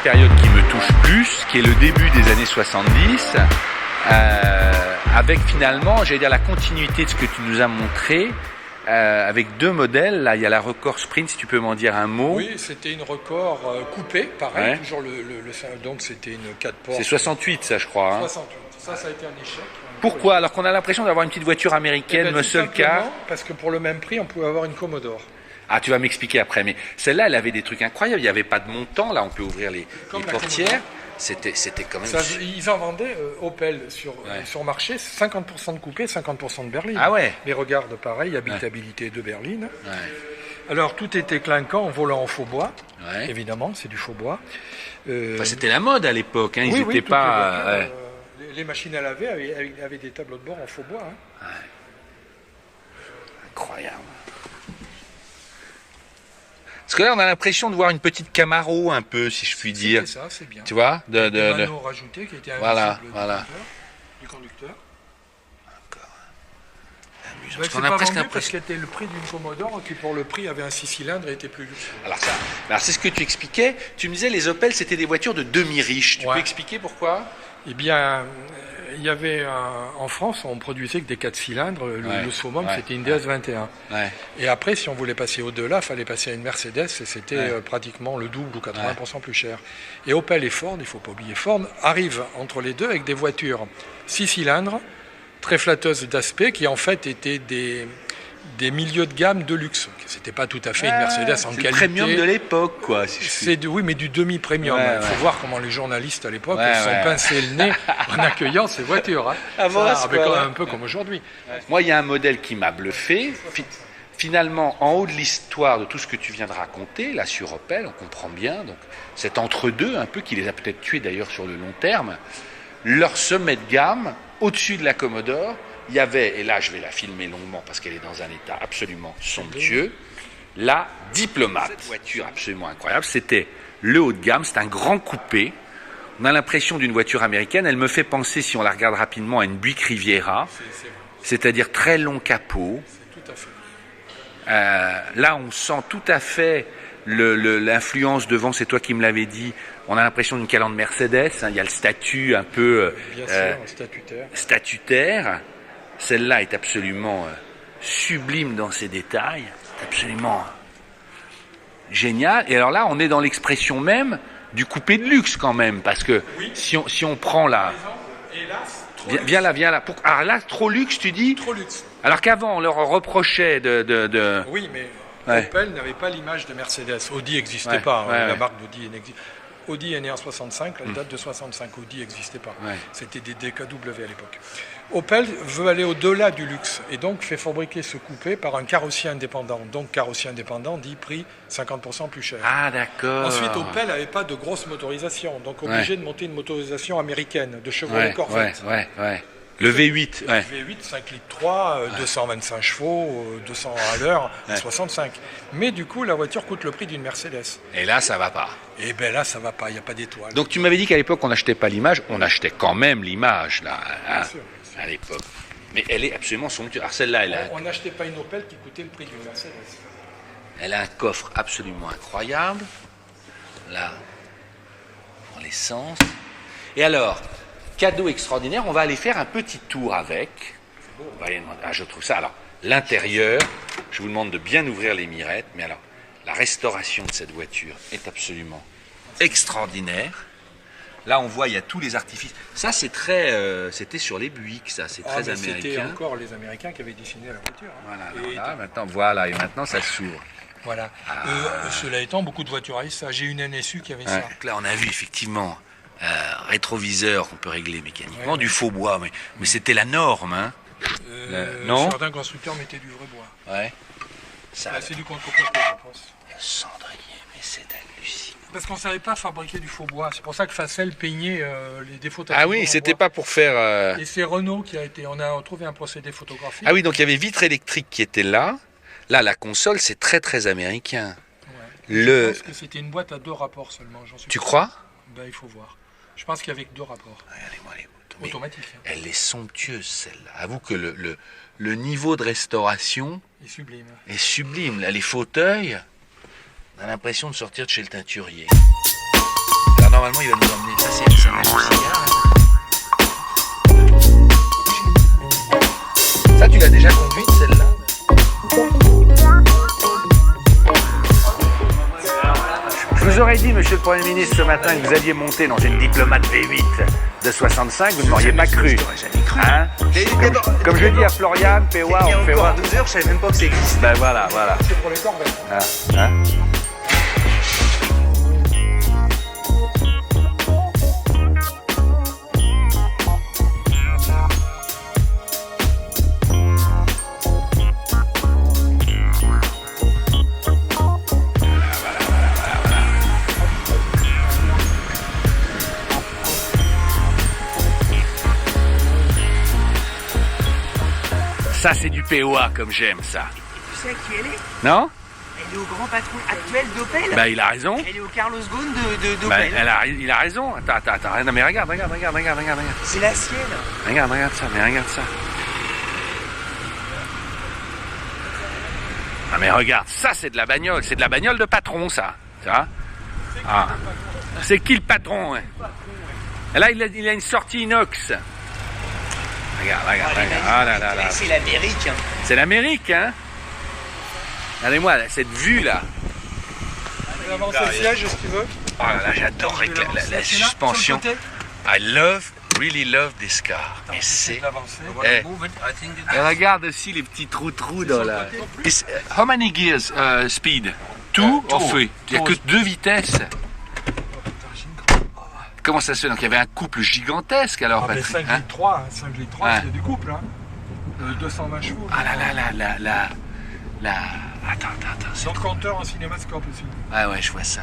période qui me touche plus, qui est le début des années 70, avec finalement, j'allais dire, la continuité de ce que tu nous as montré, avec deux modèles. Là, il y a la Record Sprint, si tu peux m'en dire un mot. Oui, c'était une Record coupée, pareil, Ouais. toujours donc c'était une 4 portes. C'est 68, ça, je crois. Hein. 68. Ça a été un échec. Pourquoi? Alors qu'on a l'impression d'avoir une petite voiture Eh américaine, ben, tout muscle car. simplement parce que pour le même prix, on pouvait avoir une Commodore. Ah, tu vas m'expliquer après, mais celle-là, elle avait des trucs incroyables. Il n'y avait pas de montant. Là, on peut ouvrir les Comme la portières. Commodore. C'était quand même. Ça, ils en vendaient Opel sur marché, 50% de coupé, 50% de berline. Ah ouais. Les regardes, pareil, habitabilité de berline. Ouais. Alors tout était clinquant, volant en faux bois, Ouais. évidemment, c'est du faux bois. Enfin, c'était la mode à l'époque. Hein. Ils oui, n'étaient oui, toutes pas. les voitures, les machines à laver avaient des tableaux de bord en faux bois. Hein. Incroyable. Parce que là, on a l'impression de voir une petite Camaro, un peu, si je puis dire. C'est ça, c'est bien. Tu vois, Des panneaux rajoutés qui étaient Voilà, invisibles voilà. du conducteur. amusant. Ben, Parce c'est qu'on a pas presque vendu parce l'impression. que c'était le prix d'une Commodore qui, pour le prix, avait un 6 cylindres et était plus luxueux. Alors, c'est ce que tu expliquais. Tu me disais les Opel, c'était des voitures de demi-riches. Tu Ouais. peux expliquer pourquoi? Eh bien, il y avait en France, on produisait que des 4 cylindres. Le summum, c'était une DS21. Ouais. Et après, si on voulait passer au-delà, il fallait passer à une Mercedes et c'était Ouais. pratiquement le double ou 80% plus cher. Et Opel et Ford, il ne faut pas oublier, Ford arrive entre les deux avec des voitures 6 cylindres, très flatteuses d'aspect, qui en fait étaient des milieux de gamme de luxe. C'était pas tout à fait une Mercedes en C'est le qualité. premium de l'époque, quoi. Si je puis- C'est oui, mais du demi-premium. Ouais, Il faut ouais. voir comment les journalistes à l'époque Ouais, se sont ouais. pincés le nez en accueillant ces voitures. Hein. Ah bon, à ce avec point-là. un peu comme aujourd'hui. Moi, il y a un modèle qui m'a bluffé. Finalement, en haut de l'histoire de tout ce que tu viens de raconter, là sur Opel, on comprend bien, donc cet entre-deux, un peu qui les a peut-être tués d'ailleurs sur le long terme, leur sommet de gamme, au-dessus de la Commodore, il y avait, et là je vais la filmer longuement parce qu'elle est dans un état absolument somptueux, la Diplomate. Cette voiture absolument incroyable, c'était le haut de gamme, c'est un grand coupé. On a l'impression d'une voiture américaine, elle me fait penser, si on la regarde rapidement, à une Buick Riviera, c'est-à-dire très long capot. Tout à fait. Là, on sent tout à fait l'influence devant, c'est toi qui me l'avais dit, on a l'impression d'une calandre Mercedes, hein, il y a le statut un peu Bien sûr, statutaire. statutaire. Celle-là est absolument sublime dans ses détails, absolument génial. Et alors là, on est dans l'expression même du coupé de luxe quand même, parce que Oui. si on prend là, Hélas, trop viens là. Alors là, trop luxe, tu dis. Trop luxe. Alors qu'avant, on leur reprochait de... Oui, mais Ouais. Opel n'avait pas l'image de Mercedes. Audi n'existait Ouais, pas. ouais, La ouais. marque d'Audi n'existe. Audi est né en 65, elle date de 65. Audi n'existait pas. Ouais. C'était des DKW à l'époque. Opel veut aller au-delà du luxe et donc fait fabriquer ce coupé par un carrossier indépendant. Donc carrossier indépendant dit prix 50% plus cher. Ah, d'accord. Ensuite, Opel n'avait pas de grosse motorisation, donc obligé de monter une motorisation américaine, de Chevrolet Ouais, Corvette. ouais. Le V8, ouais. V8, 5 litres 3, 225 chevaux, 200 à l'heure, 65. Mais du coup, la voiture coûte le prix d'une Mercedes. Et là, ça va pas. Et bien là, ça va pas, il n'y a pas d'étoile. Donc tu m'avais dit qu'à l'époque, on n'achetait pas l'image. On achetait quand même l'image, là, hein, sûr, bien à l'époque. Mais elle est absolument somptueuse. Alors celle-là, On n'achetait pas une Opel qui coûtait le prix d'une Mercedes. elle a un coffre absolument incroyable. Là, en l'essence. Et alors, cadeau extraordinaire, on va aller faire un petit tour avec. On va aller demander- je trouve ça. Alors, l'intérieur, je vous demande de bien ouvrir les mirettes, mais alors, la restauration de cette voiture est absolument extraordinaire. Là, on voit, il y a tous les artifices. Ça, c'est très. C'était sur les Buick, ça, c'est très mais c'était américain. encore les Américains qui avaient dessiné la voiture. hein. Voilà, et maintenant, ça s'ouvre. Voilà. Cela étant, beaucoup de voitures avaient ça. J'ai une NSU qui avait Ouais. ça. Donc là, on a vu effectivement rétroviseur qu'on peut régler mécaniquement, du faux bois, mais c'était la norme. Hein. Non. Certains constructeurs mettaient du vrai bois. Ouais. Ça, Là, c'est du contreplaqué, je pense. le cendrier, mais c'est hallucinant. Parce qu'on ne savait pas fabriquer du faux bois. C'est pour ça que Facel peignait les défauts Ah oui, c'était pas pour faire. Et c'est Renault qui a été. On a trouvé un procédé photographique. Ah oui, donc il y avait vitre électrique qui était là. Là, la console, c'est très très américain. Ouais. Le. Je pense que c'était une boîte à 2 rapports seulement. J'en suis Tu pas crois sûr. Ben, il faut voir. Je pense qu'il y avait que 2 rapports. Regardez-moi les photos. Mais Automatiques. Hein. elle est somptueuse, celle-là. Avoue que le niveau de restauration Et sublime. est sublime. Là, les fauteuils, on a l'impression de sortir de chez le teinturier. Alors normalement, il va nous emmener. Ça, c'est un cigare. Ça, tu l'as déjà conduite, celle-là? Je vous aurais dit, monsieur le Premier ministre, ce matin, que vous alliez monter dans une diplomate V8 de 65, vous ne m'auriez pas cru. Hein? Comme je dis à Florian, Péwa, on fait voir. 12 heures, je savais même pas que ça existait. Ben voilà, voilà. C'est pour les corvettes. Ah, hein? Ça, c'est du POA comme j'aime ça. Tu sais à qui elle est? Non? Elle est au grand patron actuel d'Opel. Bah, il a raison. Elle est au Carlos Ghosn d'Opel. Bah, il a raison. Attends. Non, mais regarde. C'est la sienne. Regarde ça, mais regarde ça. Ah, mais regarde, ça, c'est de la bagnole. C'est de la bagnole de patron, ça. Ça? Ah. C'est qui le patron, hein? Là, il a une sortie inox. Regarde. Ah là. C'est l'Amérique. Hein. C'est l'Amérique, hein? Regardez-moi, cette vue-là. Tu peux avancer le siège si tu veux. Oh là là, j'adore la suspension. Really love this car. Mais c'est... Et regarde aussi les petits trous dans la... How many gears speed? Two or three? Il n'y a que 2 vitesses. Comment ça se fait? Donc il y avait un couple gigantesque alors, Patrick. 5 litres 3, 5 litres 3, c'est du couple. Hein. 220 chevaux. Ah là. Attends. Dans le compteur en cinémascope aussi. Ah ouais, je vois ça.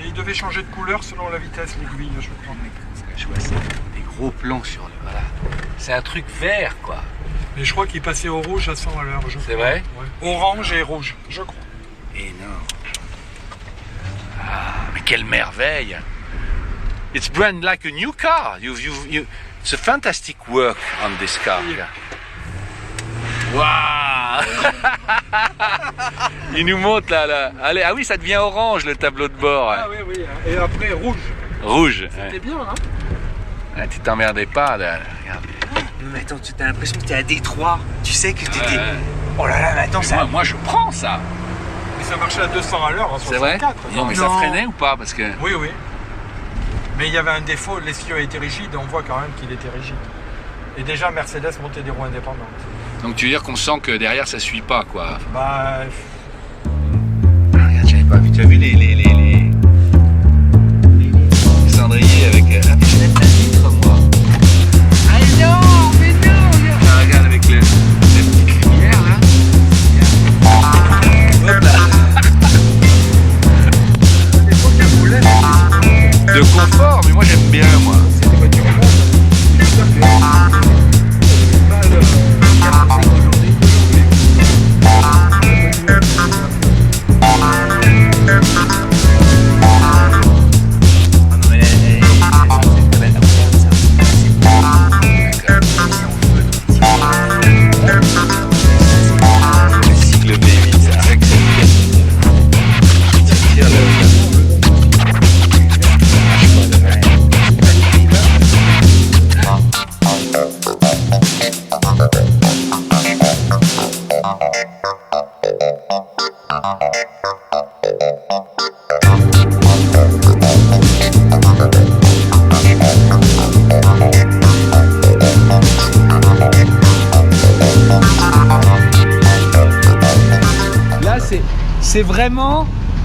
Et il devait changer de couleur selon la vitesse, l'aiguille, je crois. Je vois ça. Des gros plans sur le... Voilà. C'est un truc vert, quoi. Mais je crois qu'il passait au rouge à 100 à l'heure. C'est vrai? Ouais. Orange et rouge, je crois. Énorme. Ah, mais quelle merveille! It's brand like a new car. It's a fantastic work on this car. Waouh! Il nous montre là. Allez, ah oui, ça devient orange le tableau de bord. Ah oui. Et après rouge. Rouge. C'était bien, hein? Ah, tu t'emmerdais pas là. Regarde. Mais attends, tu as l'impression que t'es à Détroit. Tu sais que t'étais... Oh là là, mais attends, ça... Moi, je prends ça. Mais ça marchait à 200 à l'heure en 64. C'est vrai? Non, mais ça freinait ou pas? Parce que... Oui. Mais il y avait un défaut, l'essieu était rigide, on voit quand même qu'il était rigide. Et déjà, Mercedes montait des roues indépendantes. Donc tu veux dire qu'on sent que derrière ça suit pas, quoi. Bah... Regarde, j'avais pas vu. Tu as vu les cendriers avec... Ah, mais je n'ai pas vu comme moi. Ah non, mais non! Ah, regarde avec les petites lumières, là. Hop là. De confort, mais moi j'aime bien, moi. C'est des voitures neuves.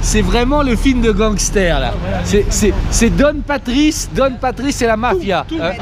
C'est vraiment le film de gangster là. C'est Don Patrice et la mafia. Hein.